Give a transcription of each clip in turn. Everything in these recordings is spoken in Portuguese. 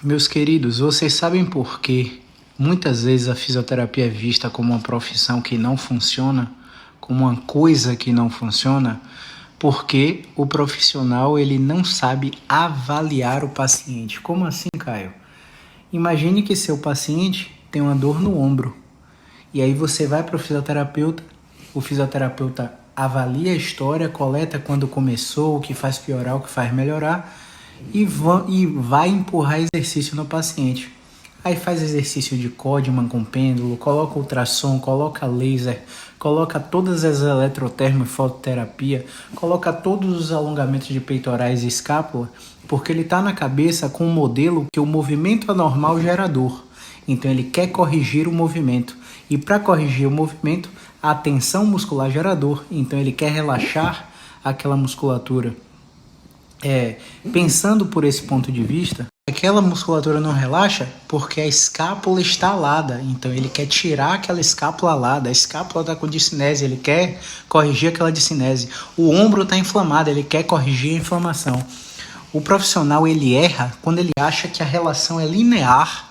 Meus queridos, vocês sabem por que muitas vezes a fisioterapia é vista como uma profissão que não funciona, como uma coisa que não funciona? Porque o profissional ele não sabe avaliar o paciente. Como assim, Caio? Imagine que seu paciente tem uma dor no ombro e aí você vai para o fisioterapeuta avalia a história, coleta quando começou, o que faz piorar, o que faz melhorar e vai empurrar exercício no paciente. Aí faz exercício de Codman com pêndulo, coloca ultrassom, coloca laser, coloca todas as eletrotermo e fototerapia, coloca todos os alongamentos de peitorais e escápula, porque ele está na cabeça com um modelo que o movimento anormal gera dor. Então ele quer corrigir o movimento. E para corrigir o movimento, a tensão muscular gera dor. Então ele quer relaxar aquela musculatura. Pensando por esse ponto de vista, aquela musculatura não relaxa porque a escápula está alada, então ele quer tirar aquela escápula alada, a escápula está com discinese, ele quer corrigir aquela discinese, o ombro está inflamado, ele quer corrigir a inflamação. O profissional ele erra quando ele acha que a relação é linear,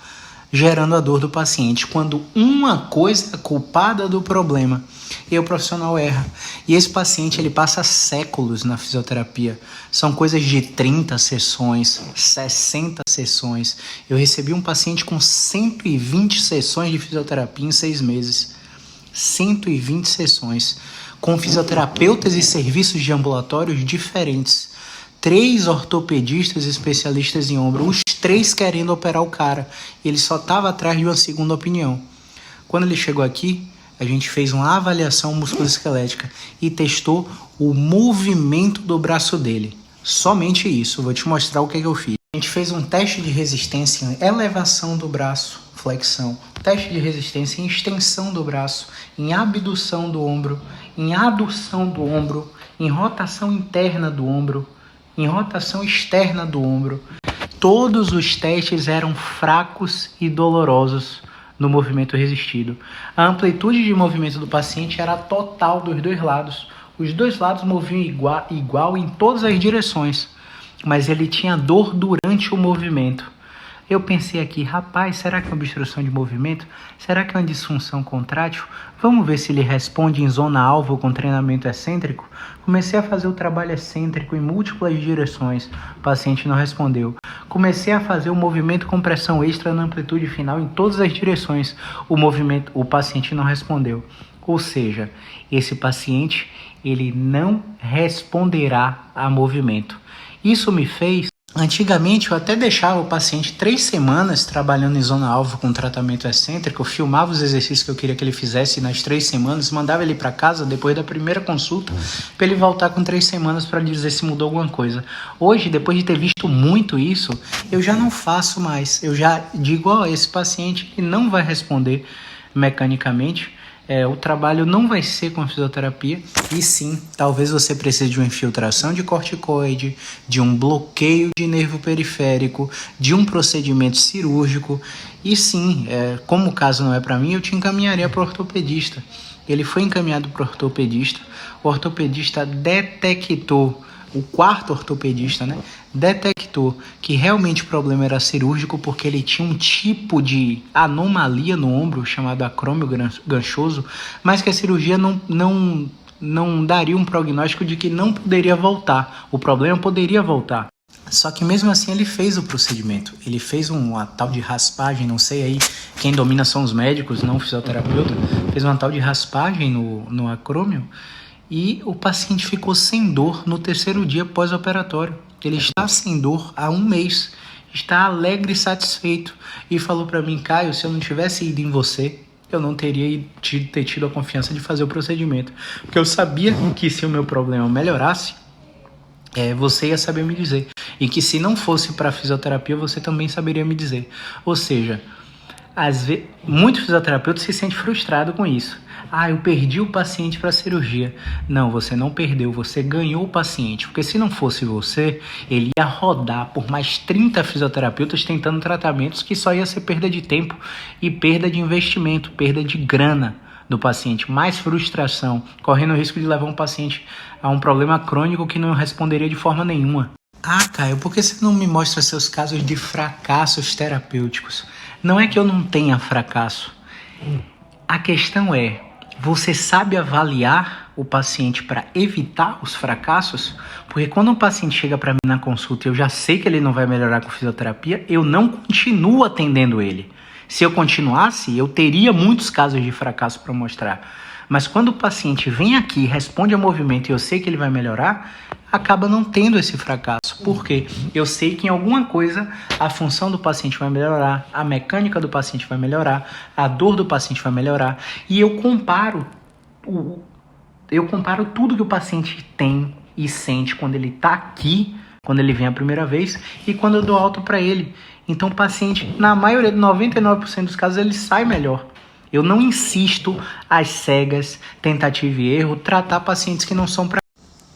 gerando a dor do paciente, quando uma coisa é culpada do problema, e o profissional erra. E esse paciente ele passa séculos na fisioterapia, são coisas de 30 sessões, 60 sessões. Eu recebi um paciente com 120 sessões de fisioterapia em 6 meses, 120 sessões, com fisioterapeutas e serviços de ambulatórios diferentes. 3 ortopedistas especialistas em ombro, os 3 querendo operar o cara. Ele só estava atrás de uma segunda opinião. Quando ele chegou aqui, a gente fez uma avaliação musculoesquelética e testou o movimento do braço dele. Somente isso, vou te mostrar o que eu fiz. A gente fez um teste de resistência em elevação do braço, flexão. Teste de resistência em extensão do braço, em abdução do ombro, em adução do ombro, em rotação interna do ombro, em rotação externa do ombro. Todos os testes eram fracos e dolorosos no movimento resistido. A amplitude de movimento do paciente era total dos 2 lados. Os 2 lados moviam igual em todas as direções, mas ele tinha dor durante o movimento. Eu pensei aqui, rapaz, será que é uma obstrução de movimento? Será que é uma disfunção contrátil? Vamos ver se ele responde em zona-alvo com treinamento excêntrico? Comecei a fazer o trabalho excêntrico em múltiplas direções. O paciente não respondeu. Comecei a fazer o movimento com pressão extra na amplitude final em todas as direções. O paciente não respondeu. Ou seja, esse paciente ele não responderá a movimento. Isso me fez... Antigamente eu até deixava o paciente 3 semanas trabalhando em zona-alvo com tratamento excêntrico, eu filmava os exercícios que eu queria que ele fizesse nas 3 semanas, mandava ele para casa depois da primeira consulta, para ele voltar com 3 semanas para dizer se mudou alguma coisa. Hoje, depois de ter visto muito isso, eu já não faço mais, eu já digo, esse paciente ele não vai responder mecanicamente, o trabalho não vai ser com a fisioterapia, e sim, talvez você precise de uma infiltração de corticoide, de um bloqueio de nervo periférico, de um procedimento cirúrgico, e sim, como o caso não é para mim, eu te encaminharia para o ortopedista. Ele foi encaminhado para o ortopedista detectou, o 4º ortopedista, detectou que realmente o problema era cirúrgico porque ele tinha um tipo de anomalia no ombro chamado acrômio ganchoso, mas que a cirurgia não daria um prognóstico de que não poderia voltar, o problema poderia voltar. Só que mesmo assim ele fez o procedimento, ele fez uma tal de raspagem, não sei aí, quem domina são os médicos, não o fisioterapeuta, fez uma tal de raspagem no acrômio, e o paciente ficou sem dor no 3º dia pós-operatório. Ele está sem dor há 1 mês, está alegre e satisfeito. E falou para mim, Caio, se eu não tivesse ido em você, eu não teria tido a confiança de fazer o procedimento. Porque eu sabia que se o meu problema melhorasse, você ia saber me dizer. E que se não fosse para a fisioterapia, você também saberia me dizer. Ou seja, às vezes, muitos fisioterapeutas se sentem frustrados com isso. Eu perdi o paciente para a cirurgia. Não, você não perdeu, você ganhou o paciente. Porque se não fosse você, ele ia rodar por mais 30 fisioterapeutas tentando tratamentos que só ia ser perda de tempo e perda de investimento, perda de grana do paciente, mais frustração, correndo o risco de levar um paciente a um problema crônico que não responderia de forma nenhuma. Ah, Caio, por que você não me mostra seus casos de fracassos terapêuticos? Não é que eu não tenha fracasso. A questão é, você sabe avaliar o paciente para evitar os fracassos? Porque quando um paciente chega para mim na consulta e eu já sei que ele não vai melhorar com fisioterapia, eu não continuo atendendo ele. Se eu continuasse, eu teria muitos casos de fracasso para mostrar. Mas quando o paciente vem aqui, responde ao movimento e eu sei que ele vai melhorar, acaba não tendo esse fracasso. Por quê? Eu sei que em alguma coisa a função do paciente vai melhorar, a mecânica do paciente vai melhorar, a dor do paciente vai melhorar. E eu comparo tudo que o paciente tem e sente quando ele está aqui, quando ele vem a primeira vez, e quando eu dou alta para ele. Então o paciente, na maioria, 99% dos casos, ele sai melhor. Eu não insisto às cegas, tentativa e erro, tratar pacientes que não são para...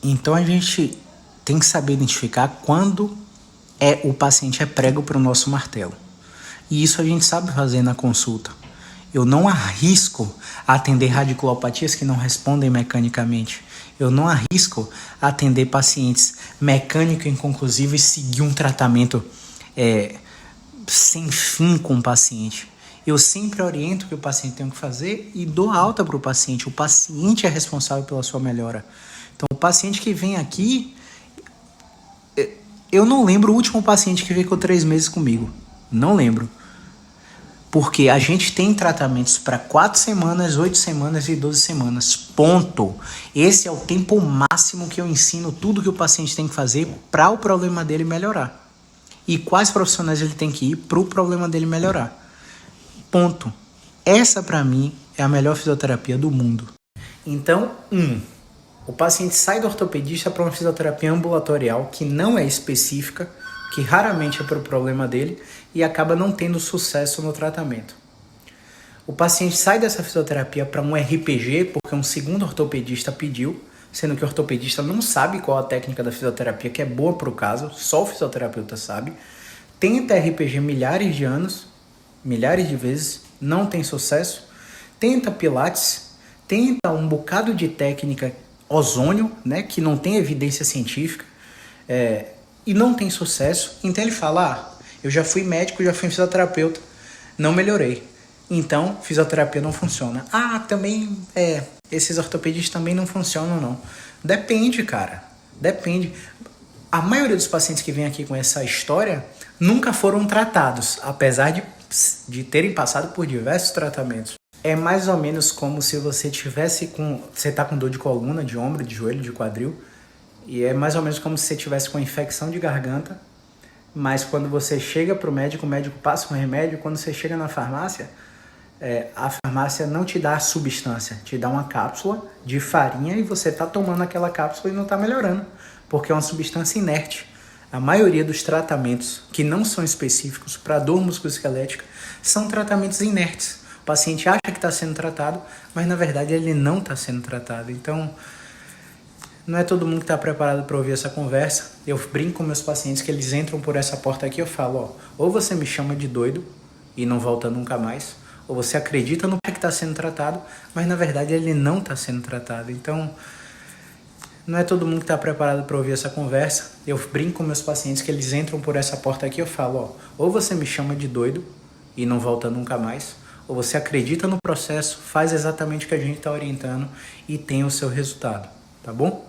Então a gente tem que saber identificar quando o paciente é prego para o nosso martelo. E isso a gente sabe fazer na consulta. Eu não arrisco atender radiculopatias que não respondem mecanicamente. Eu não arrisco atender pacientes mecânico inconclusivo e seguir um tratamento sem fim com o paciente. Eu sempre oriento o que o paciente tem que fazer e dou alta para o paciente. O paciente é responsável pela sua melhora. Então, o paciente que vem aqui... Eu não lembro o último paciente que ficou 3 meses comigo. Não lembro. Porque a gente tem tratamentos para 4 semanas, 8 semanas e 12 semanas. Ponto. Esse é o tempo máximo que eu ensino tudo que o paciente tem que fazer para o problema dele melhorar. E quais profissionais ele tem que ir para o problema dele melhorar. Ponto. Essa, para mim, é a melhor fisioterapia do mundo. Então, o paciente sai do ortopedista para uma fisioterapia ambulatorial que não é específica, que raramente é para o problema dele e acaba não tendo sucesso no tratamento. O paciente sai dessa fisioterapia para um RPG porque um segundo ortopedista pediu, sendo que o ortopedista não sabe qual a técnica da fisioterapia que é boa para o caso, só o fisioterapeuta sabe. Tenta RPG milhares de anos, milhares de vezes, não tem sucesso. Tenta Pilates, tenta um bocado de técnica ozônio, né, que não tem evidência científica, e não tem sucesso. Então ele fala, eu já fui médico, já fui fisioterapeuta, não melhorei. Então, fisioterapia não funciona. Também, esses ortopedistas também não funcionam, não. Depende, cara. Depende. A maioria dos pacientes que vem aqui com essa história nunca foram tratados, apesar de terem passado por diversos tratamentos. É mais ou menos como se você você tá com dor de coluna, de ombro, de joelho, de quadril, e é mais ou menos como se você tivesse com infecção de garganta, mas quando você chega pro médico, o médico passa um remédio, quando você chega na farmácia, a farmácia não te dá a substância, te dá uma cápsula de farinha e você tá tomando aquela cápsula e não tá melhorando, porque é uma substância inerte. A maioria dos tratamentos que não são específicos para dor musculoesquelética são tratamentos inertes. O paciente acha que está sendo tratado, mas na verdade ele não está sendo tratado. Então, não é todo mundo que está preparado para ouvir essa conversa. Eu brinco com meus pacientes que eles entram por essa porta aqui, eu falo, ou você me chama de doido e não volta nunca mais, ou você acredita no que está sendo tratado, mas na verdade ele não está sendo tratado. Então, não é todo mundo que está preparado para ouvir essa conversa. Eu brinco com meus pacientes que eles entram por essa porta aqui, eu falo, ou você me chama de doido e não volta nunca mais, ou você acredita no processo, faz exatamente o que a gente está orientando e tem o seu resultado, tá bom?